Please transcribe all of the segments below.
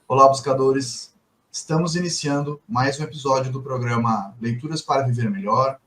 Olá, buscadores! Estamos iniciando mais um episódio do programa Leituras para Viver Melhor,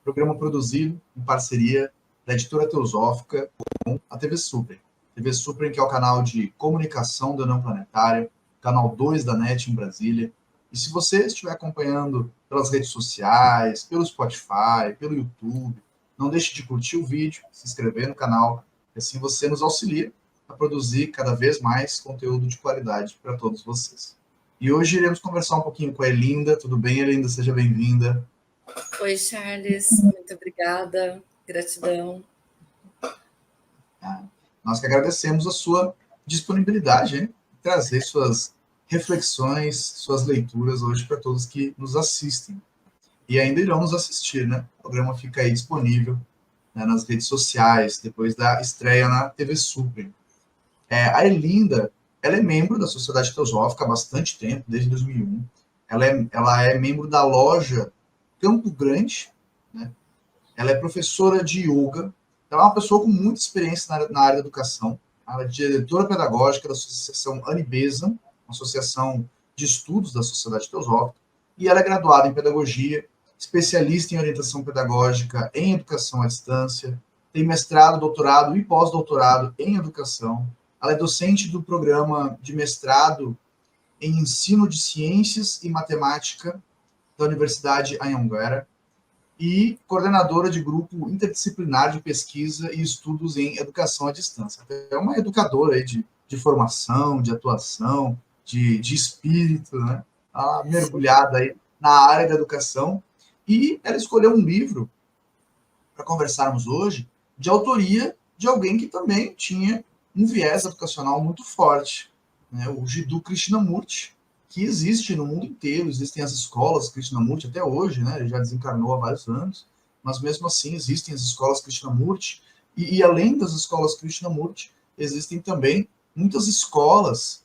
programa produzido em parceria da Editora Teosófica com a TV Suprem. TV Suprem, que é o canal de comunicação da União Planetária, canal 2 da NET em Brasília. E se você estiver acompanhando pelas redes sociais, pelo Spotify, pelo YouTube, não deixe de curtir o vídeo, se inscrever no canal, e assim você nos auxilia a produzir cada vez mais conteúdo de qualidade para todos vocês. E hoje iremos conversar um pouquinho com a Elinda. Tudo bem, Elinda? Seja bem-vinda. Oi, Charles. Muito obrigada. Gratidão. Nós que agradecemos a sua disponibilidade em trazer suas reflexões, suas leituras hoje para todos que nos assistem. E ainda irão nos assistir, né? O programa fica aí disponível, né, nas redes sociais, depois da estreia na TV Suprem. A Elinda, ela é membro da Sociedade Teosófica há bastante tempo, desde 2001. Ela é membro da loja Campo Grande, né? Ela é professora de yoga. Ela é uma pessoa com muita experiência na área da educação. Ela é diretora pedagógica da Associação Anibesa, uma associação de estudos da Sociedade Teosófica, e ela é graduada em pedagogia, especialista em orientação pedagógica em educação à distância, tem mestrado, doutorado e pós-doutorado em educação. Ela é docente do programa de mestrado em ensino de ciências e matemática da Universidade Anhanguera e coordenadora de grupo interdisciplinar de pesquisa e estudos em educação à distância. É uma educadora aí de formação, de atuação, de espírito, né? Ela mergulhada aí na área da educação. E ela escolheu um livro para conversarmos hoje, de autoria de alguém que também tinha um viés educacional muito forte, né? O Jiddu Krishnamurti, que existe no mundo inteiro, existem as escolas Krishnamurti até hoje, né? Ele já desencarnou há vários anos, mas mesmo assim existem as escolas Krishnamurti, e além das escolas Krishnamurti, existem também muitas escolas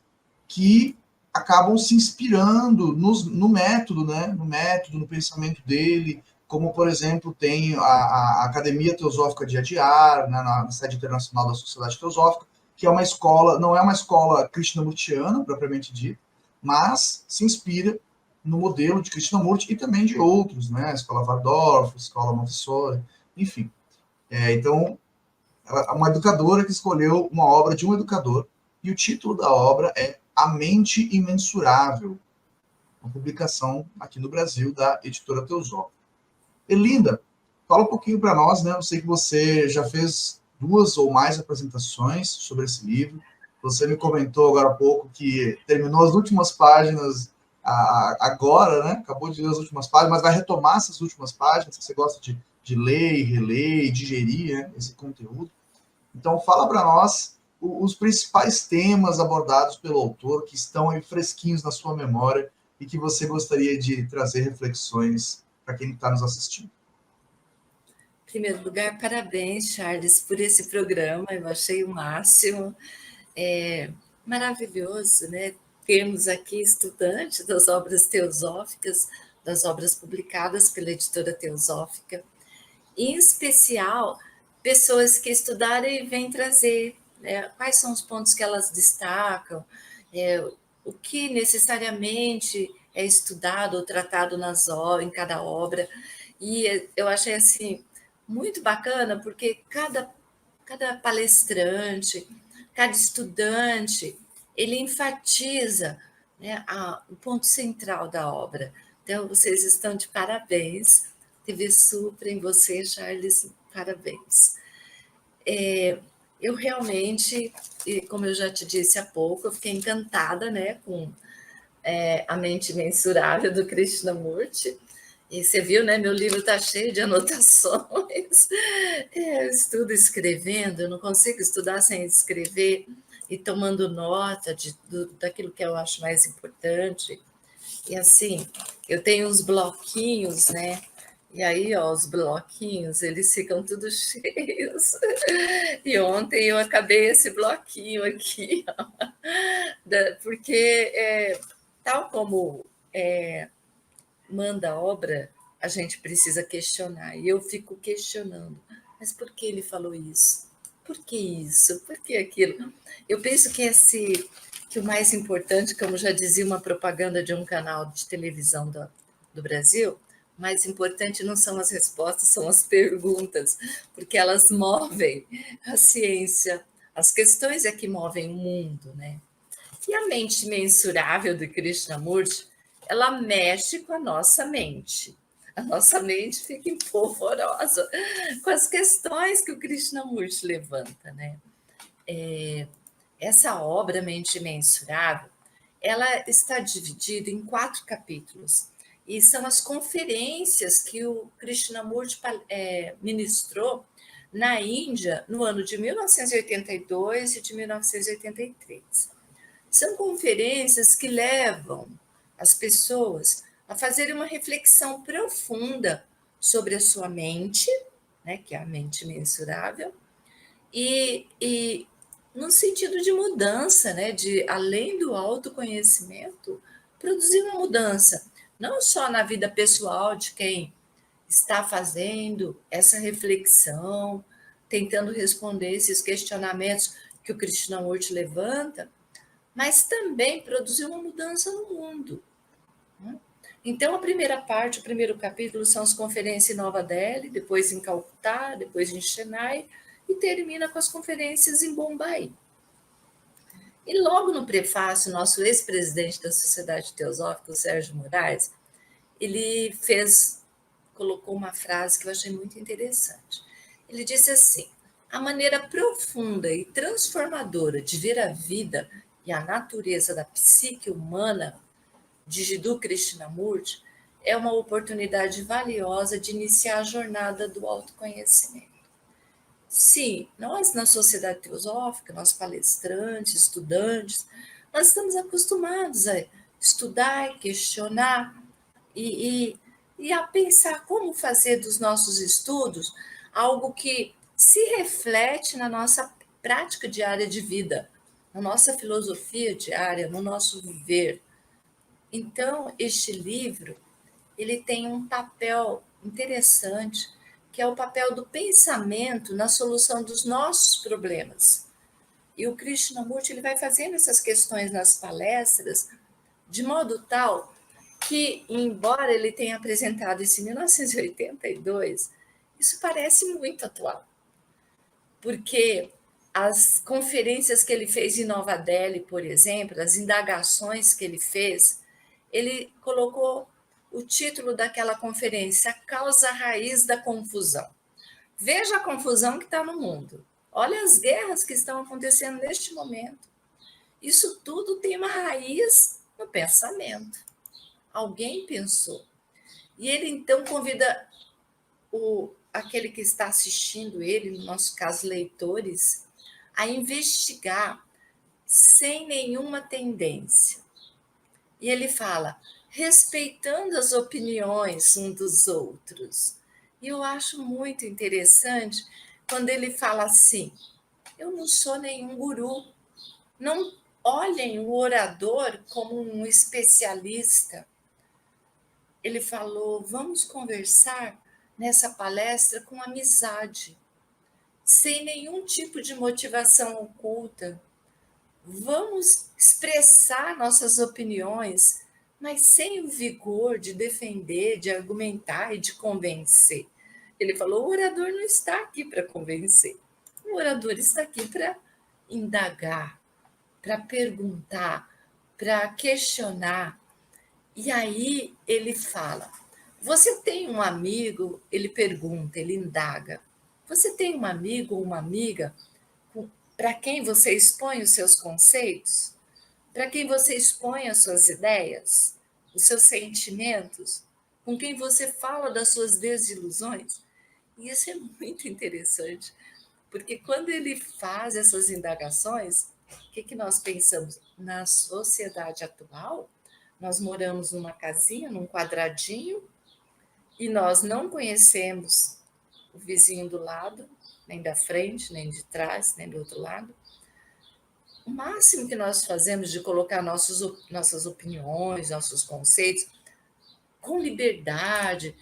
que acabam se inspirando no método, né? No método, no pensamento dele, como, por exemplo, tem a Academia Teosófica de Adyar, né, na sede internacional da Sociedade Teosófica, que é uma escola, não é uma escola krishnamurtiana, propriamente dita, mas se inspira no modelo de Krishnamurti e também de outros, né, a escola Waldorf, a escola Montessori, enfim. Então, ela é uma educadora que escolheu uma obra de um educador, e o título da obra é A Mente Imensurável, uma publicação aqui no Brasil da Editora Teosófica. Elinda, fala um pouquinho para nós, né? Eu sei que você já fez 2 ou mais apresentações sobre esse livro. Você me comentou agora há pouco que terminou as últimas páginas agora, né? Acabou de ler as últimas páginas, mas vai retomar essas últimas páginas. Você gosta de ler e reler e digerir, né, esse conteúdo. Então, fala para nós os principais temas abordados pelo autor que estão aí fresquinhos na sua memória e que você gostaria de trazer reflexões para quem está nos assistindo. Em primeiro lugar, parabéns, Charles, por esse programa. Eu achei o máximo. Maravilhoso, né? Termos aqui estudantes das obras teosóficas, das obras publicadas pela Editora Teosófica, em especial pessoas que estudaram e vêm trazer, né, quais são os pontos que elas destacam, o que necessariamente é estudado ou tratado em cada obra. E eu achei assim muito bacana, porque cada palestrante, cada estudante, ele enfatiza, né, o ponto central da obra. Então, vocês estão de parabéns. TV Suprem, você, Charles, parabéns. Eu realmente, como eu já te disse há pouco, eu fiquei encantada, né, com A Mente Mensurável do Krishnamurti. E você viu, né? Meu livro está cheio de anotações. Eu estudo escrevendo, eu não consigo estudar sem escrever e tomando nota daquilo que eu acho mais importante. E assim, eu tenho uns bloquinhos, né? E aí, ó, os bloquinhos, eles ficam todos cheios. E ontem eu acabei esse bloquinho aqui, ó, porque, tal como manda a obra, a gente precisa questionar. E eu fico questionando. Mas por que ele falou isso? Por que isso? Por que aquilo? Eu penso que que o mais importante, como já dizia uma propaganda de um canal de televisão do Brasil, o mais importante não são as respostas, são as perguntas, porque elas movem a ciência. As questões é que movem o mundo, né? E a mente mensurável do Krishnamurti, ela mexe com a nossa mente. A nossa mente fica empolvorosa com as questões que o Krishnamurti levanta, né? Essa obra, Mente Mensurável, ela está dividida em 4 capítulos. E são as conferências que o Krishnamurti ministrou na Índia no ano de 1982 e de 1983. São conferências que levam as pessoas a fazerem uma reflexão profunda sobre a sua mente, né, que é a mente mensurável, e no sentido de mudança, né, de além do autoconhecimento, produzir uma mudança, não só na vida pessoal de quem está fazendo essa reflexão, tentando responder esses questionamentos que o Krishnamurti levanta, mas também produzir uma mudança no mundo. Então, a primeira parte, o primeiro capítulo, são as conferências em Nova Delhi, depois em Calcutá, depois em Chennai, e termina com as conferências em Bombaí. E logo no prefácio, nosso ex-presidente da Sociedade Teosófica, o Sérgio Moraes, ele colocou uma frase que eu achei muito interessante. Ele disse assim: a maneira profunda e transformadora de ver a vida e a natureza da psique humana de Jiddu Krishnamurti é uma oportunidade valiosa de iniciar a jornada do autoconhecimento. Sim, nós na sociedade teosófica, nós palestrantes, estudantes, nós estamos acostumados a estudar, questionar e a pensar como fazer dos nossos estudos algo que se reflete na nossa prática diária de vida, na nossa filosofia diária, no nosso viver. Então, este livro, ele tem um papel interessante, que é o papel do pensamento na solução dos nossos problemas. E o Krishnamurti, ele vai fazendo essas questões nas palestras de modo tal que, embora ele tenha apresentado isso em 1982, isso parece muito atual, porque as conferências que ele fez em Nova Delhi, por exemplo, as indagações que ele fez, ele colocou o título daquela conferência, A Causa Raiz da Confusão. Veja a confusão que está no mundo. Olha as guerras que estão acontecendo neste momento. Isso tudo tem uma raiz no pensamento. Alguém pensou. E ele então convida aquele que está assistindo ele, no nosso caso, leitores, a investigar sem nenhuma tendência. E ele fala, respeitando as opiniões um dos outros. E eu acho muito interessante quando ele fala assim: eu não sou nenhum guru. Não olhem o orador como um especialista. Ele falou, vamos conversar nessa palestra com amizade, sem nenhum tipo de motivação oculta. Vamos expressar nossas opiniões, mas sem o vigor de defender, de argumentar e de convencer. Ele falou: o orador não está aqui para convencer, o orador está aqui para indagar, para perguntar, para questionar. E aí ele fala: você tem um amigo? Ele pergunta, ele indaga. Você tem um amigo ou uma amiga para quem você expõe os seus conceitos? Para quem você expõe as suas ideias, os seus sentimentos? Com quem você fala das suas desilusões? E isso é muito interessante, porque quando ele faz essas indagações, o que nós pensamos? Na sociedade atual, nós moramos numa casinha, num quadradinho, e nós não conhecemos o vizinho do lado, nem da frente, nem de trás, nem do outro lado. O máximo que nós fazemos de colocar nossas opiniões, nossos conceitos, com liberdade,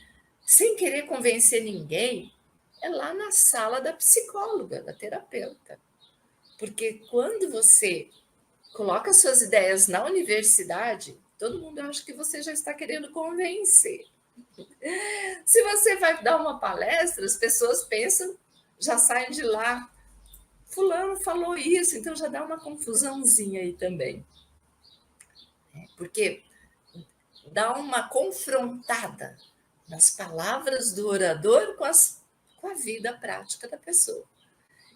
sem querer convencer ninguém, é lá na sala da psicóloga, da terapeuta. Porque quando você coloca suas ideias na universidade, todo mundo acha que você já está querendo convencer. Se você vai dar uma palestra, as pessoas pensam, já saem de lá. Fulano falou isso, então já dá uma confusãozinha aí também. Porque dá uma confrontada nas palavras do orador com a vida prática da pessoa.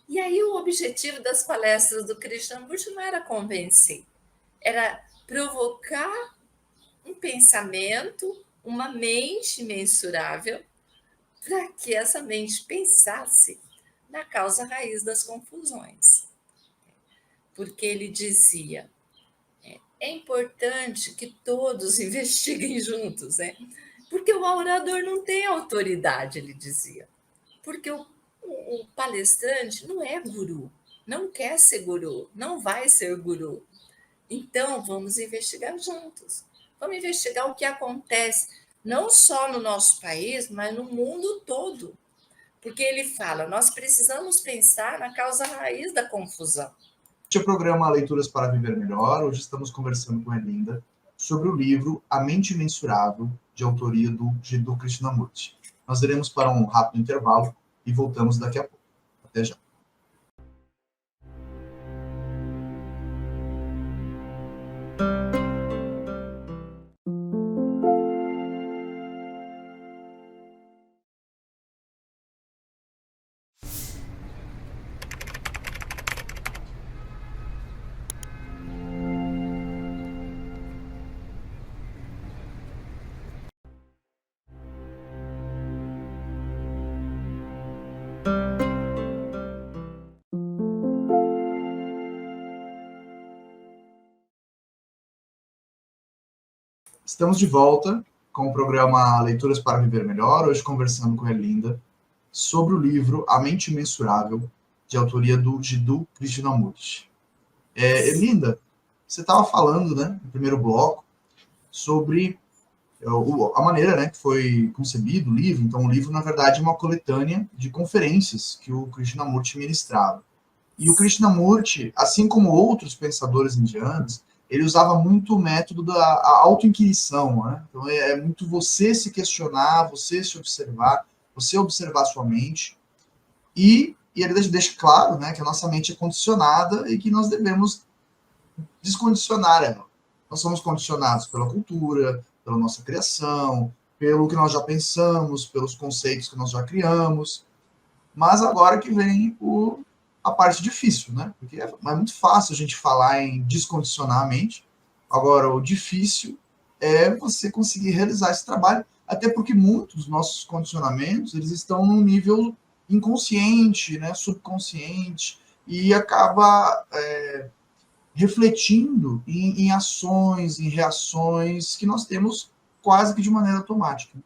E aí o objetivo das palestras do Krishnamurti não era convencer, era provocar um pensamento, uma mente mensurável, para que essa mente pensasse na causa raiz das confusões. Porque ele dizia, é importante que todos investiguem juntos, né? Porque o orador não tem autoridade, ele dizia. Porque o palestrante não é guru, não quer ser guru, não vai ser guru. Então, vamos investigar juntos. Vamos investigar o que acontece, não só no nosso país, mas no mundo todo. Porque ele fala, nós precisamos pensar na causa raiz da confusão. Este é o programa Leituras para Viver Melhor. Hoje estamos conversando com a Erlinda sobre o livro A Mente Mensurável, de autoria do Jiddu Krishnamurti. Nós iremos para um rápido intervalo e voltamos daqui a pouco. Até já. Estamos de volta com o programa Leituras para Viver Melhor, hoje conversando com a Erlinda sobre o livro A Mente Mensurável, de autoria do Jiddu Krishnamurti. Erlinda, você estava falando, né, no primeiro bloco, sobre a maneira, né, que foi concebido o livro. Então, o livro, na verdade, é uma coletânea de conferências que o Krishnamurti ministrava. E o Krishnamurti, assim como outros pensadores indianos, ele usava muito o método da autoinquisição, né? Então é muito você se questionar, você se observar, você observar sua mente, e ele deixa claro, né, que a nossa mente é condicionada e que nós devemos descondicionar ela. Nós somos condicionados pela cultura, pela nossa criação, pelo que nós já pensamos, pelos conceitos que nós já criamos, mas agora que vem a parte difícil, né? Porque é muito fácil a gente falar em descondicionar a mente. Agora, o difícil é você conseguir realizar esse trabalho, até porque muitos dos nossos condicionamentos, eles estão num nível inconsciente, né, subconsciente, e acaba refletindo em ações, em reações que nós temos quase que de maneira automática.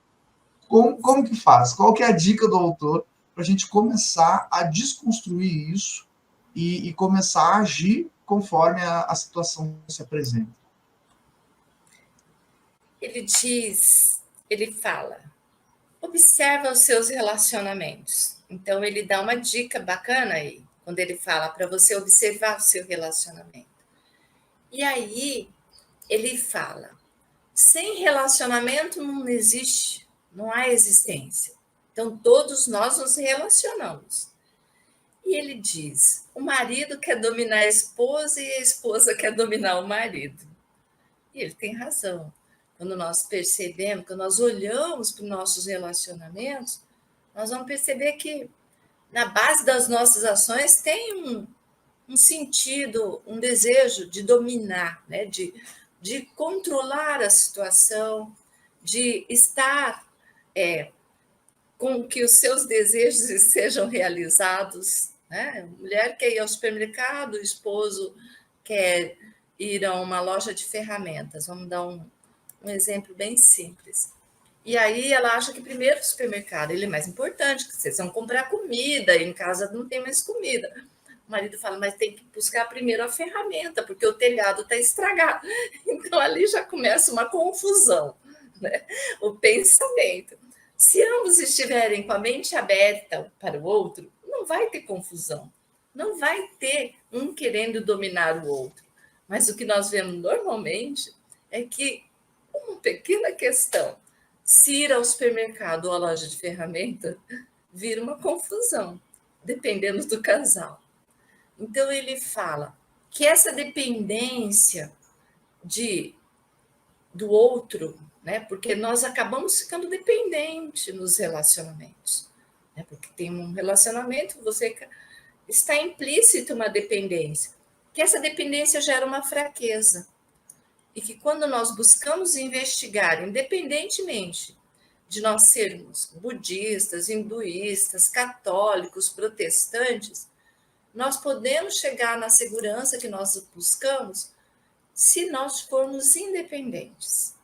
Como que faz? Qual que é a dica do autor para a gente começar a desconstruir isso e começar a agir conforme a situação se apresenta? Ele fala, observa os seus relacionamentos. Então, ele dá uma dica bacana aí, quando ele fala para você observar o seu relacionamento. E aí, ele fala, sem relacionamento não existe, não há existência. Então, todos nós nos relacionamos. E ele diz, o marido quer dominar a esposa e a esposa quer dominar o marido. E ele tem razão. Quando nós percebemos, quando nós olhamos para os nossos relacionamentos, nós vamos perceber que na base das nossas ações tem um sentido, um desejo de dominar, né? de controlar a situação, de estar com que os seus desejos sejam realizados. Né? A mulher quer ir ao supermercado, o esposo quer ir a uma loja de ferramentas. Vamos dar um exemplo bem simples. E aí ela acha que primeiro o supermercado ele é mais importante, que vocês vão comprar comida, e em casa não tem mais comida. O marido fala, mas tem que buscar primeiro a ferramenta, porque o telhado está estragado. Então ali já começa uma confusão, né? O pensamento. Se ambos estiverem com a mente aberta para o outro, não vai ter confusão. Não vai ter um querendo dominar o outro. Mas o que nós vemos normalmente é que uma pequena questão, se ir ao supermercado ou à loja de ferramenta, vira uma confusão, dependendo do casal. Então, ele fala que essa dependência do outro, né? Porque nós acabamos ficando dependentes nos relacionamentos. Né? Porque tem um relacionamento, você está implícito uma dependência, que essa dependência gera uma fraqueza. E que quando nós buscamos investigar, independentemente de nós sermos budistas, hinduístas, católicos, protestantes, nós podemos chegar na segurança que nós buscamos se nós formos independentes.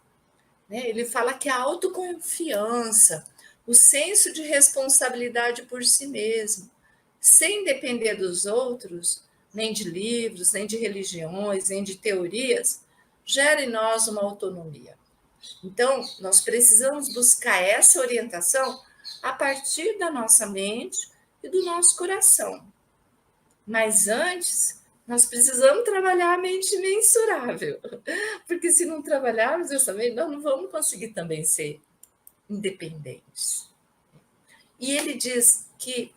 Ele fala que a autoconfiança, o senso de responsabilidade por si mesmo, sem depender dos outros, nem de livros, nem de religiões, nem de teorias, gera em nós uma autonomia. Então, nós precisamos buscar essa orientação a partir da nossa mente e do nosso coração. Mas antes, nós precisamos trabalhar a mente mensurável, porque se não trabalharmos essa mente, nós não vamos conseguir também ser independentes. E ele diz que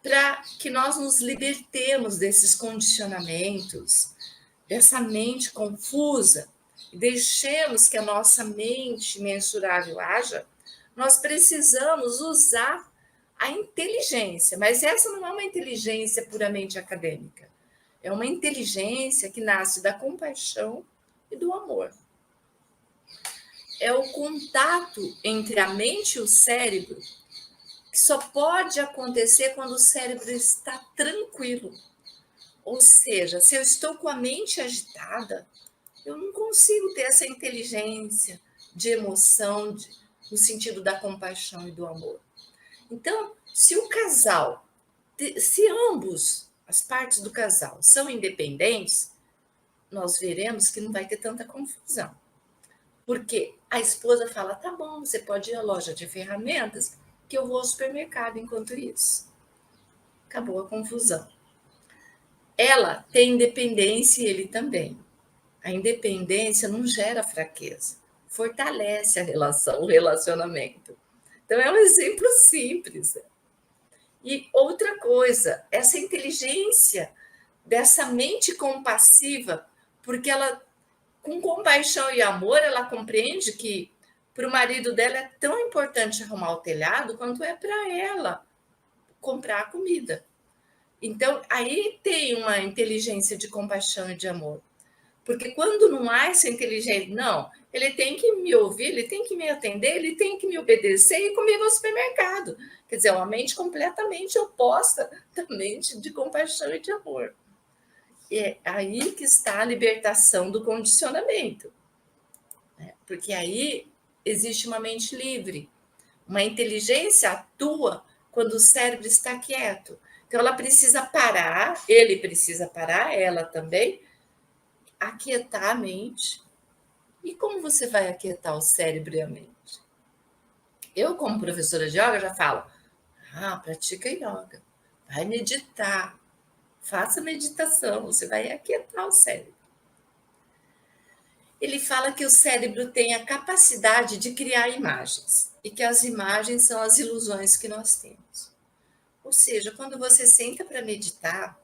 para que nós nos libertemos desses condicionamentos, dessa mente confusa, e deixemos que a nossa mente mensurável haja, nós precisamos usar a inteligência, mas essa não é uma inteligência puramente acadêmica. É uma inteligência que nasce da compaixão e do amor. É o contato entre a mente e o cérebro que só pode acontecer quando o cérebro está tranquilo. Ou seja, se eu estou com a mente agitada, eu não consigo ter essa inteligência de emoção, no sentido da compaixão e do amor. Então, se o casal, se ambos, as partes do casal, são independentes, nós veremos que não vai ter tanta confusão. Porque a esposa fala, tá bom, você pode ir à loja de ferramentas, que eu vou ao supermercado enquanto isso. Acabou a confusão. Ela tem independência e ele também. A independência não gera fraqueza, fortalece a relação, o relacionamento. Então, é um exemplo simples. E outra coisa, essa inteligência dessa mente compassiva, porque ela, com compaixão e amor, ela compreende que para o marido dela é tão importante arrumar o telhado quanto é para ela comprar a comida. Então, aí tem uma inteligência de compaixão e de amor. Porque quando não há essa inteligência, não, ele tem que me ouvir, ele tem que me atender, ele tem que me obedecer e comigo ao supermercado. Quer dizer, é uma mente completamente oposta da mente de compaixão e de amor. É aí que está a libertação do condicionamento. Porque aí existe uma mente livre. Uma inteligência atua quando o cérebro está quieto. Então, ela precisa parar, ele precisa parar, ela também, aquietar a mente. E como você vai aquietar o cérebro e a mente? Eu, como professora de yoga, já falo, pratica yoga, vai meditar, faça meditação, você vai aquietar o cérebro. Ele fala que o cérebro tem a capacidade de criar imagens e que as imagens são as ilusões que nós temos. Ou seja, quando você senta para meditar,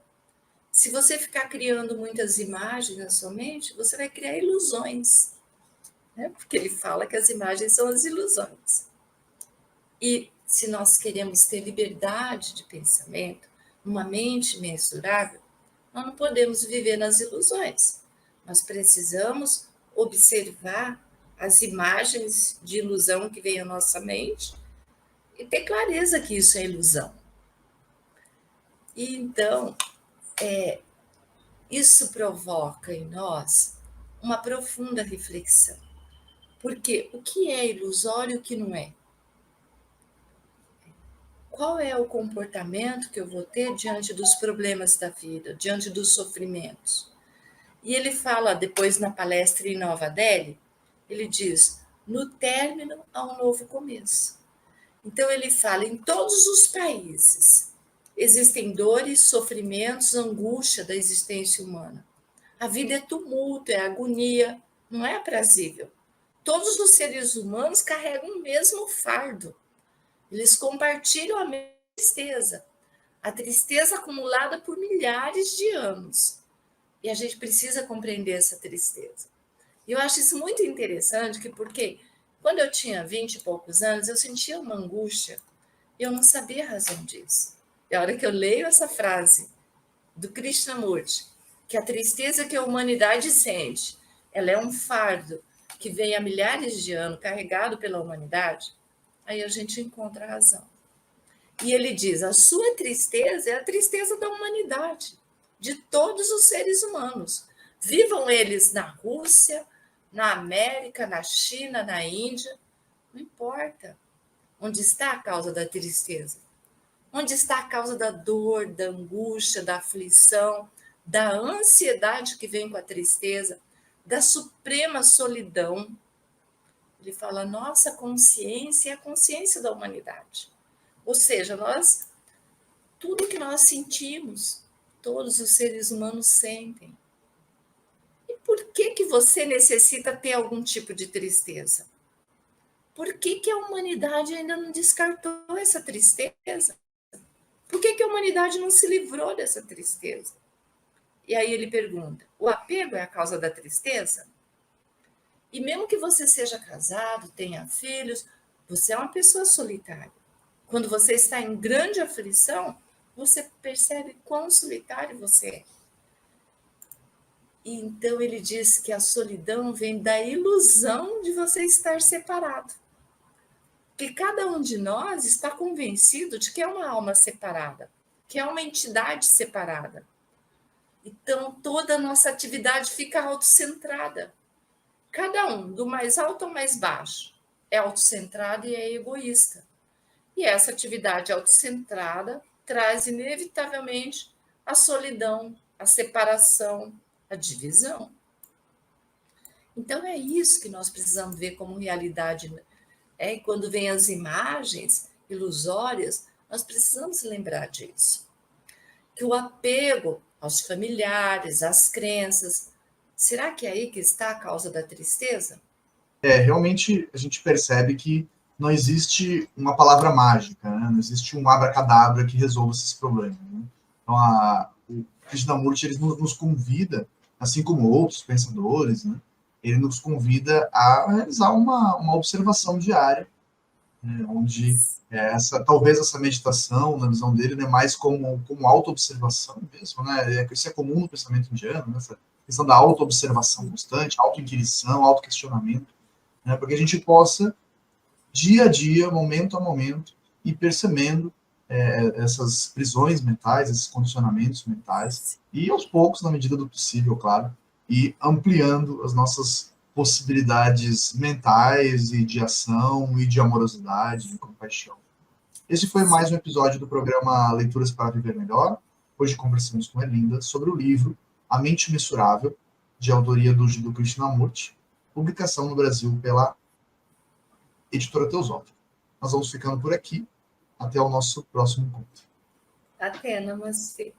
se você ficar criando muitas imagens na sua mente, você vai criar ilusões, né? Porque ele fala que as imagens são as ilusões. E se nós queremos ter liberdade de pensamento, uma mente mensurável, nós não podemos viver nas ilusões. Nós precisamos observar as imagens de ilusão que vem à nossa mente e ter clareza que isso é ilusão. E então, isso provoca em nós uma profunda reflexão. Porque o que é ilusório e o que não é? Qual é o comportamento que eu vou ter diante dos problemas da vida, diante dos sofrimentos? E ele fala depois na palestra em Nova Delhi, ele diz, no término há um novo começo. Então ele fala, em todos os países existem dores, sofrimentos, angústia da existência humana. A vida é tumulto, é agonia, não é aprazível. Todos os seres humanos carregam o mesmo fardo. Eles compartilham a mesma tristeza. A tristeza acumulada por milhares de anos. E a gente precisa compreender essa tristeza. E eu acho isso muito interessante, porque quando eu tinha 20 e poucos anos, eu sentia uma angústia e eu não sabia a razão disso. E a hora que eu leio essa frase do Krishnamurti, que a tristeza que a humanidade sente, ela é um fardo que vem há milhares de anos carregado pela humanidade, aí a gente encontra a razão. E ele diz, a sua tristeza é a tristeza da humanidade, de todos os seres humanos. Vivam eles na Rússia, na América, na China, na Índia, não importa. Onde está a causa da tristeza? Onde está a causa da dor, da angústia, da aflição, da ansiedade que vem com a tristeza, da suprema solidão? Ele fala, nossa consciência é a consciência da humanidade. Ou seja, tudo que nós sentimos, todos os seres humanos sentem. E por que você necessita ter algum tipo de tristeza? Por que a humanidade ainda não descartou essa tristeza? Por que a humanidade não se livrou dessa tristeza? E aí ele pergunta, o apego é a causa da tristeza? E mesmo que você seja casado, tenha filhos, você é uma pessoa solitária. Quando você está em grande aflição, você percebe quão solitário você é. E então ele diz que a solidão vem da ilusão de você estar separado. Que cada um de nós está convencido de que é uma alma separada, que é uma entidade separada. Então, toda a nossa atividade fica autocentrada. Cada um, do mais alto ao mais baixo, é autocentrado e é egoísta. E essa atividade autocentrada traz, inevitavelmente, a solidão, a separação, a divisão. Então, é isso que nós precisamos ver como realidade. E quando vem as imagens ilusórias, nós precisamos lembrar disso. Que o apego aos familiares, às crenças, será que é aí que está a causa da tristeza? Realmente a gente percebe que não existe uma palavra mágica, né? Não existe um abracadabra que resolva esses problemas. Né? Então, o Krishnamurti ele nos convida, assim como outros pensadores, né? Ele nos convida a realizar uma observação diária, né? Onde talvez essa meditação, na visão dele, né, mais como auto-observação mesmo, né? Isso é comum no pensamento indiano, né? Essa questão da auto-observação constante, auto-inquirição, auto-questionamento, né? Para que a gente possa, dia a dia, momento a momento, ir percebendo essas prisões mentais, esses condicionamentos mentais, e aos poucos, na medida do possível, claro, e ampliando as nossas possibilidades mentais e de ação e de amorosidade, de compaixão. Esse foi mais um episódio do programa Leituras para Viver Melhor. Hoje conversamos com Erlinda sobre o livro A Mente Mensurável, de autoria do Krishnamurti, publicação no Brasil pela Editora Teosófica. Nós vamos ficando por aqui. Até o nosso próximo encontro. Até, namastê.